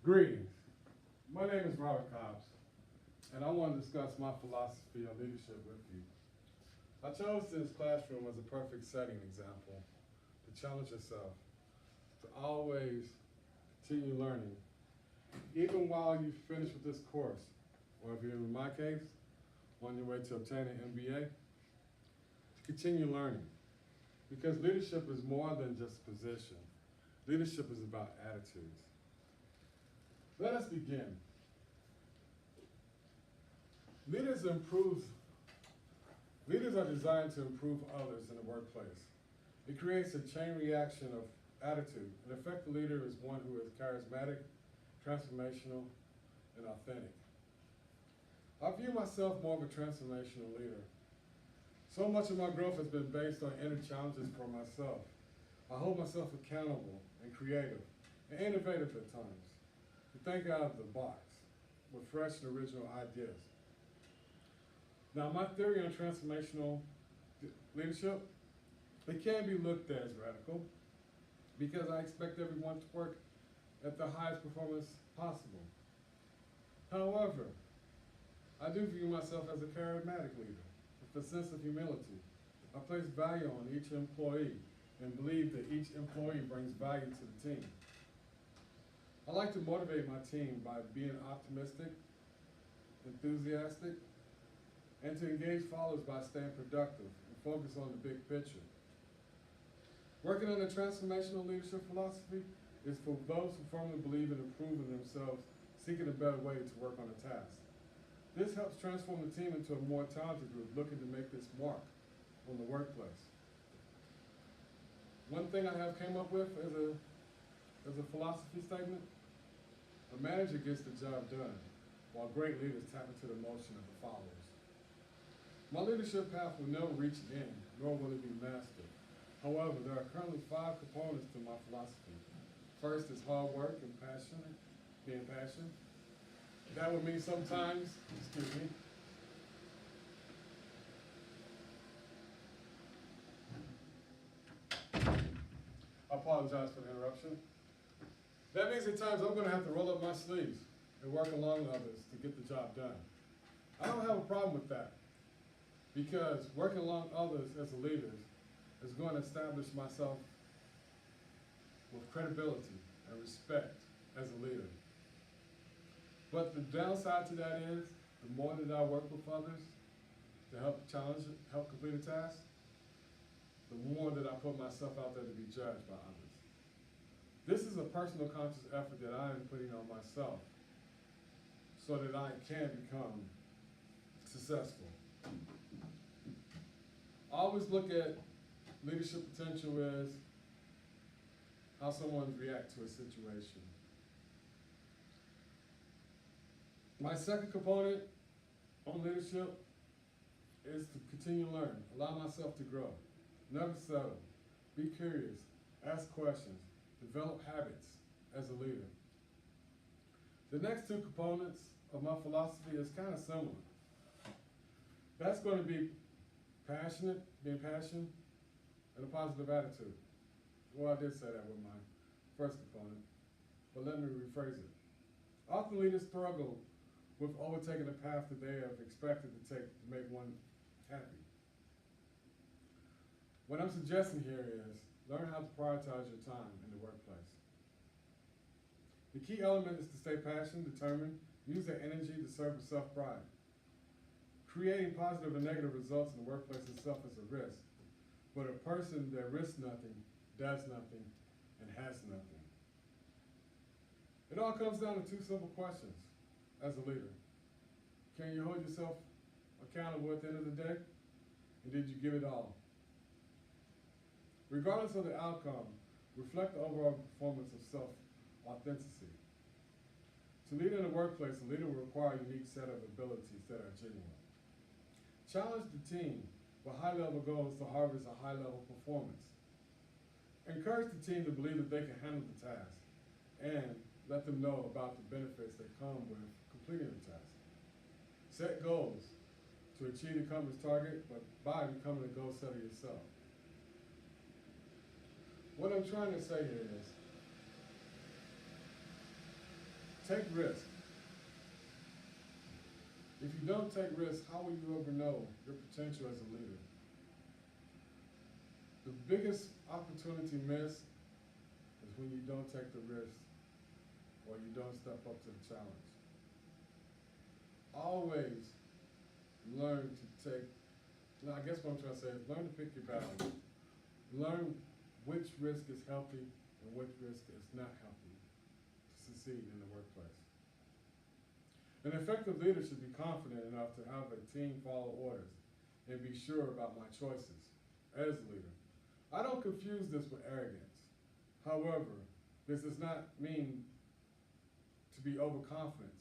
Greetings. My name is Robert Cobbs, and I want to discuss my philosophy of leadership with you. I chose this classroom as a perfect setting example to challenge yourself to always continue learning, even while you finish with this course, or if you're in my case, on your way to obtain an MBA, to continue learning. Because leadership is more than just a position. Leadership is about attitudes. Let us begin. Leaders are designed to improve others in the workplace. It creates a chain reaction of attitude. An effective leader is one who is charismatic, transformational, and authentic. I view myself more of a transformational leader. So much of my growth has been based on inner challenges for myself. I hold myself accountable and creative and innovative at times, to think out of the box with fresh and original ideas. Now, my theory on transformational leadership, it can be looked at as radical because I expect everyone to work at the highest performance possible. However, I do view myself as a charismatic leader with a sense of humility. I place value on each employee and believe that each employee brings value to the team. I like to motivate my team by being optimistic, enthusiastic, and to engage followers by staying productive and focus on the big picture. Working on a transformational leadership philosophy is for those who firmly believe in improving themselves, seeking a better way to work on a task. This helps transform the team into a more talented group looking to make this mark on the workplace. One thing I have came up with as a philosophy statement: a manager gets the job done, while great leaders tap into the emotion of the followers. My leadership path will never reach an end, nor will it be mastered. However, there are currently 5 components to my philosophy. First is hard work and passion, being passionate. That would mean sometimes, I apologize for the interruption. That means at times I'm going to have to roll up my sleeves and work along with others to get the job done. I don't have a problem with that because working along others as a leader is going to establish myself with credibility and respect as a leader. But the downside to that is the more that I work with others to help complete a task, the more that I put myself out there to be judged by others. This is a personal conscious effort that I am putting on myself so that I can become successful. I always look at leadership potential as how someone reacts to a situation. My second component on leadership is to continue to learn, allow myself to grow, never settle, be curious, ask questions, develop habits as a leader. The next 2 components of my philosophy is kind of similar. That's going to be being passionate, and a positive attitude. Well, I did say that with my first component, but let me rephrase it. Often leaders struggle with overtaking the path that they have expected to take to make one happy. What I'm suggesting here is learn how to prioritize your time in the workplace. The key element is to stay passionate, determined, use that energy to serve with self-pride. Creating positive and negative results in the workplace itself is a risk, but a person that risks nothing, does nothing, and has nothing. It all comes down to 2 simple questions as a leader. Can you hold yourself accountable at the end of the day? And did you give it all? Regardless of the outcome, reflect the overall performance of self-authenticity. To lead in the workplace, a leader will require a unique set of abilities that are genuine. Challenge the team with high-level goals to harvest a high-level performance. Encourage the team to believe that they can handle the task and let them know about the benefits that come with completing the task. Set goals to achieve the company's target, but by becoming a goal setter yourself. What I'm trying to say here is, Take risks. If you don't take risks, how will you ever know your potential as a leader? The biggest opportunity missed is when you don't take the risk or you don't step up to the challenge. Always learn to take, I guess what I'm trying to say is learn to pick your battles. Learn which risk is healthy and which risk is not healthy to succeed in the workplace. An effective leader should be confident enough to have a team follow orders and be sure about my choices as a leader. I don't confuse this with arrogance. However, this does not mean to be overconfident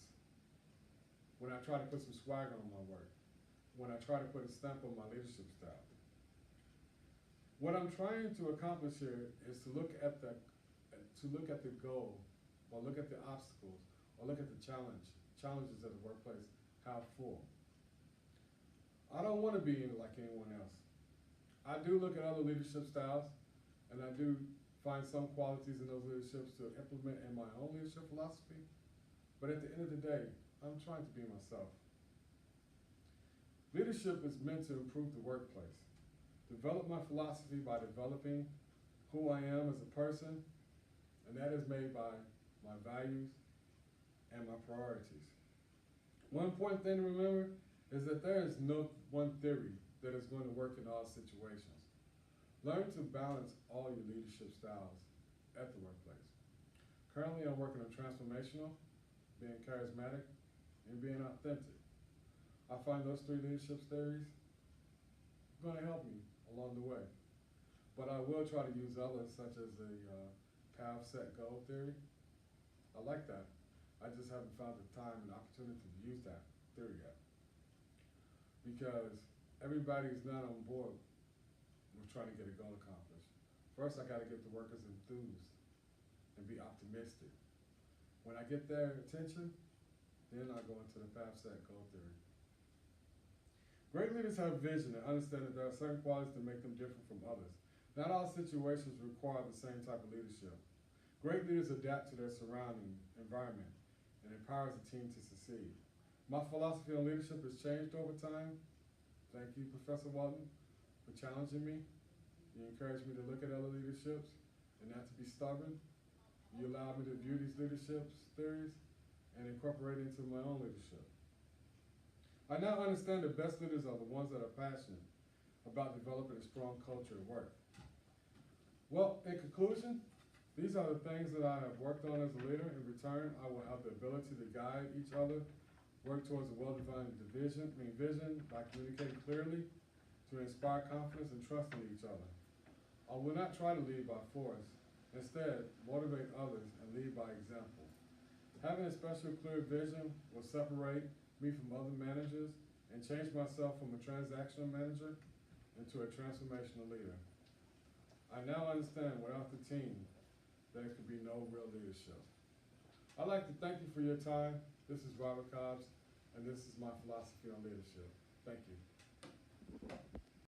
when I try to put some swagger on my work, when I try to put a stamp on my leadership style. What I'm trying to accomplish here is to look at the goal, or look at the obstacles, or look at the challenges that the workplace have full. I don't want to be like anyone else. I do look at other leadership styles, and I do find some qualities in those leaderships to implement in my own leadership philosophy. But at the end of the day, I'm trying to be myself. Leadership is meant to improve the workplace. Develop my philosophy by developing who I am as a person, and that is made by my values and my priorities. One important thing to remember is that there is no one theory that is going to work in all situations. Learn to balance all your leadership styles at the workplace. Currently, I'm working on transformational, being charismatic, and being authentic. I find those three leadership theories going to help me along the way. But I will try to use others, such as the path, set, goal theory. I like that. I just haven't found the time and opportunity to use that theory yet. Because everybody's not on board with trying to get a goal accomplished. First, I got to get the workers enthused and be optimistic. When I get their attention, then I go into the path, set, goal theory. Great leaders have vision and understand that there are certain qualities that make them different from others. Not all situations require the same type of leadership. Great leaders adapt to their surrounding environment and empowers the team to succeed. My philosophy on leadership has changed over time. Thank you, Professor Walton, for challenging me. You encouraged me to look at other leaderships and not to be stubborn. You allowed me to view these leadership theories and incorporate it into my own leadership. I now understand the best leaders are the ones that are passionate about developing a strong culture at work. Well, in conclusion, these are the things that I have worked on as a leader. In return, I will have the ability to guide each other, work towards a well-defined vision by communicating clearly, to inspire confidence and trust in each other. I will not try to lead by force. Instead, motivate others and lead by example. Having a special, clear vision will separate me from other managers and change myself from a transactional manager into a transformational leader. I now understand without the team, there could be no real leadership. I'd like to thank you for your time. This is Robert Cobbs, and this is my philosophy on leadership. Thank you.